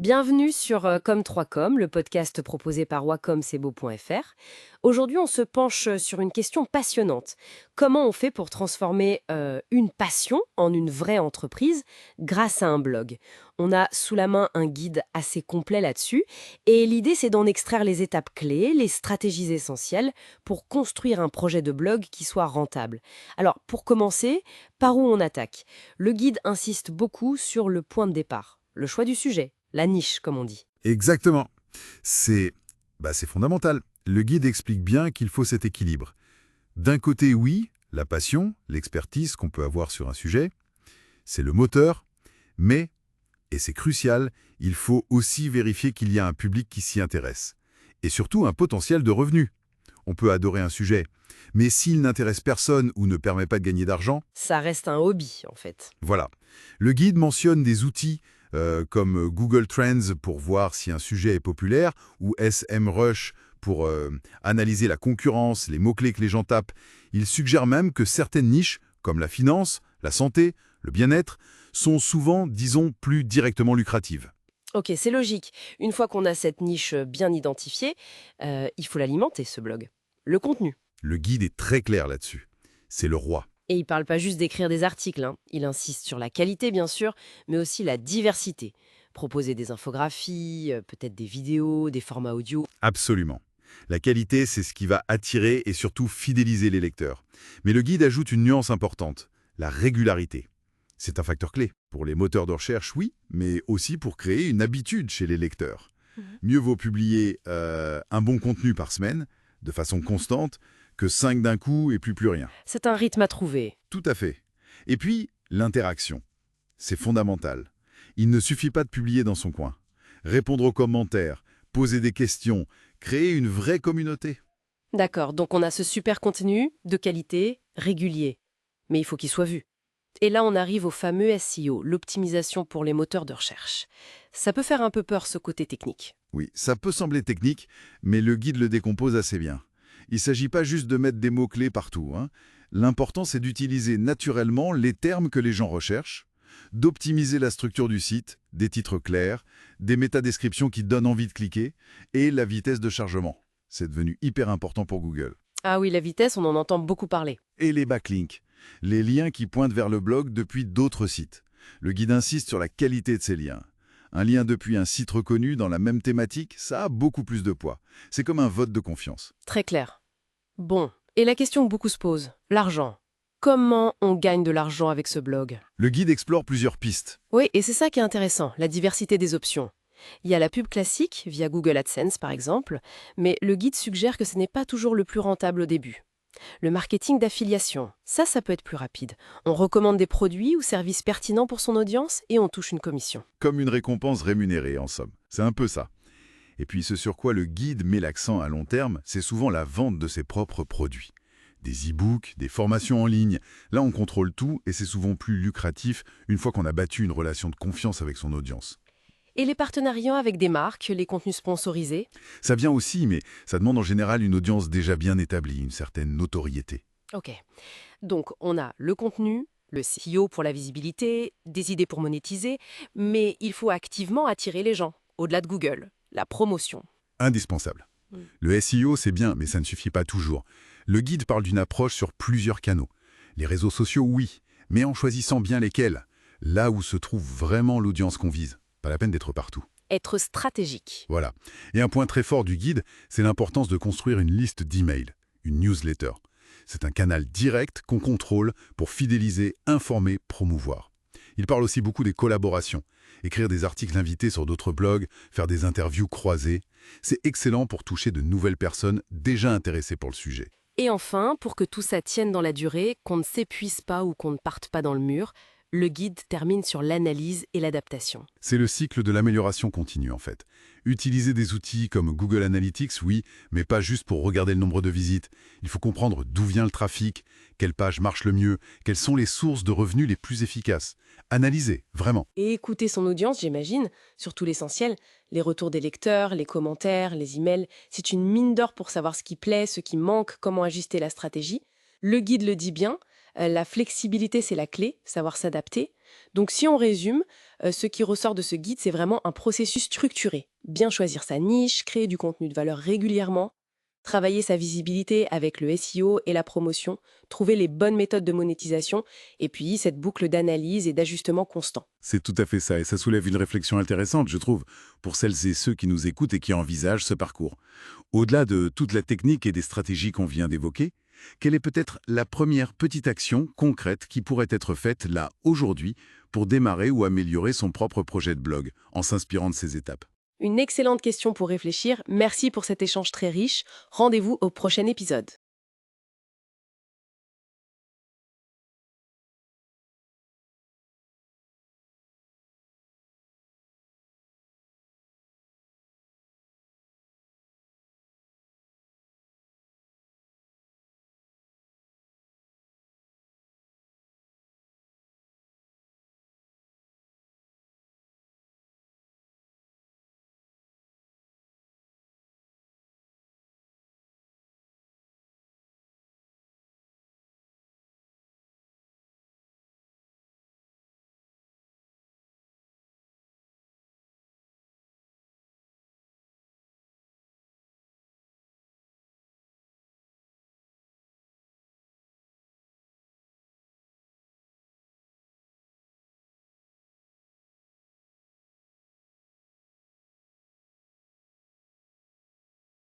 Bienvenue sur Comme3Com, le podcast proposé par wacomcebo.fr. Aujourd'hui, on se penche sur une question passionnante. Comment on fait pour transformer une passion en une vraie entreprise grâce à un blog? On a sous la main un guide assez complet là-dessus et l'idée, c'est d'en extraire les étapes clés, les stratégies essentielles pour construire un projet de blog qui soit rentable. Alors, pour commencer, par où on attaque? Le guide insiste beaucoup sur le point de départ, le choix du sujet. La niche, comme on dit. Exactement. C'est c'est fondamental. Le guide explique bien qu'il faut cet équilibre. D'un côté, oui, la passion, l'expertise qu'on peut avoir sur un sujet, c'est le moteur, mais, et c'est crucial, il faut aussi vérifier qu'il y a un public qui s'y intéresse. Et surtout un potentiel de revenus. On peut adorer un sujet, mais s'il n'intéresse personne ou ne permet pas de gagner d'argent, Ça reste un hobby, en fait. voilà. Le guide mentionne des outils comme Google Trends pour voir si un sujet est populaire ou SEMrush pour analyser la concurrence, les mots-clés que les gens tapent. Il suggère même que certaines niches, comme la finance, la santé, le bien-être, sont souvent, disons, plus directement lucratives. Ok, c'est logique. Une fois qu'on a cette niche bien identifiée, il faut l'alimenter, ce blog. Le contenu. Le guide est très clair là-dessus. C'est le roi. Et il parle pas juste d'écrire des articles, hein. Il insiste sur la qualité, bien sûr, mais aussi la diversité. Proposer des infographies, peut-être des vidéos, des formats audio. Absolument. La qualité, c'est ce qui va attirer et surtout fidéliser les lecteurs. Mais le guide ajoute une nuance importante, la régularité. C'est un facteur clé. Pour les moteurs de recherche, oui, mais aussi pour créer une habitude chez les lecteurs. Mieux vaut publier un bon contenu par semaine, de façon constante, que 5 d'un coup et plus rien. C'est un rythme à trouver. Tout à fait. Et puis, l'interaction. C'est fondamental. Il ne suffit pas de publier dans son coin. Répondre aux commentaires, poser des questions, créer une vraie communauté. D'accord, donc on a ce super contenu, de qualité, régulier. Mais il faut qu'il soit vu. Et là, on arrive au fameux SEO, l'optimisation pour les moteurs de recherche. Ça peut faire un peu peur, ce côté technique. Oui, ça peut sembler technique, mais le guide le décompose assez bien. Il ne s'agit pas juste de mettre des mots-clés partout, hein. L'important, c'est d'utiliser naturellement les termes que les gens recherchent, d'optimiser la structure du site, des titres clairs, des métadescriptions qui donnent envie de cliquer, et la vitesse de chargement. C'est devenu hyper important pour Google. Ah oui, la vitesse, on en entend beaucoup parler. Et les backlinks, les liens qui pointent vers le blog depuis d'autres sites. Le guide insiste sur la qualité de ces liens. Un lien depuis un site reconnu dans la même thématique, ça a beaucoup plus de poids. C'est comme un vote de confiance. Très clair. Bon, et la question que beaucoup se posent, l'argent. Comment on gagne de l'argent avec ce blog? Le guide explore plusieurs pistes. Oui, et c'est ça qui est intéressant, la diversité des options. Il y a la pub classique, via Google AdSense par exemple, mais le guide suggère que ce n'est pas toujours le plus rentable au début. Le marketing d'affiliation, ça peut être plus rapide. On recommande des produits ou services pertinents pour son audience et on touche une commission. Comme une récompense rémunérée, en somme. C'est un peu ça. Et puis ce sur quoi le guide met l'accent à long terme, c'est souvent la vente de ses propres produits. Des e-books, des formations en ligne. Là, on contrôle tout et c'est souvent plus lucratif une fois qu'on a battu une relation de confiance avec son audience. Et les partenariats avec des marques, les contenus sponsorisés? Ça vient aussi, mais ça demande en général une audience déjà bien établie, une certaine notoriété. Ok. Donc, on a le contenu, le SEO pour la visibilité, des idées pour monétiser, mais il faut activement attirer les gens, au-delà de Google, la promotion. Indispensable. Mm. Le SEO, c'est bien, mais ça ne suffit pas toujours. Le guide parle d'une approche sur plusieurs canaux. Les réseaux sociaux, oui, mais en choisissant bien lesquels. Là où se trouve vraiment l'audience qu'on vise. Pas la peine d'être partout. Être stratégique. Voilà. Et un point très fort du guide, c'est l'importance de construire une liste d'emails, une newsletter. C'est un canal direct qu'on contrôle pour fidéliser, informer, promouvoir. Il parle aussi beaucoup des collaborations. Écrire des articles invités sur d'autres blogs, faire des interviews croisées. C'est excellent pour toucher de nouvelles personnes déjà intéressées pour le sujet. Et enfin, pour que tout ça tienne dans la durée, qu'on ne s'épuise pas ou qu'on ne parte pas dans le mur, le guide termine sur l'analyse et l'adaptation. C'est le cycle de l'amélioration continue en fait. Utiliser des outils comme Google Analytics, oui, mais pas juste pour regarder le nombre de visites. Il faut comprendre d'où vient le trafic, quelle page marche le mieux, quelles sont les sources de revenus les plus efficaces. Analyser, vraiment. Et écouter son audience, j'imagine, surtout l'essentiel, les retours des lecteurs, les commentaires, les emails, c'est une mine d'or pour savoir ce qui plaît, ce qui manque, comment ajuster la stratégie. Le guide le dit bien, La flexibilité, c'est la clé, savoir s'adapter. Donc si on résume, ce qui ressort de ce guide, c'est vraiment un processus structuré. Bien choisir sa niche, créer du contenu de valeur régulièrement, travailler sa visibilité avec le SEO et la promotion, trouver les bonnes méthodes de monétisation, et puis cette boucle d'analyse et d'ajustement constant. C'est tout à fait ça, et ça soulève une réflexion intéressante, je trouve, pour celles et ceux qui nous écoutent et qui envisagent ce parcours. Au-delà de toute la technique et des stratégies qu'on vient d'évoquer, quelle est peut-être la première petite action concrète qui pourrait être faite là, aujourd'hui, pour démarrer ou améliorer son propre projet de blog, en s'inspirant de ces étapes? Une excellente question pour réfléchir. Merci pour cet échange très riche. Rendez-vous au prochain épisode.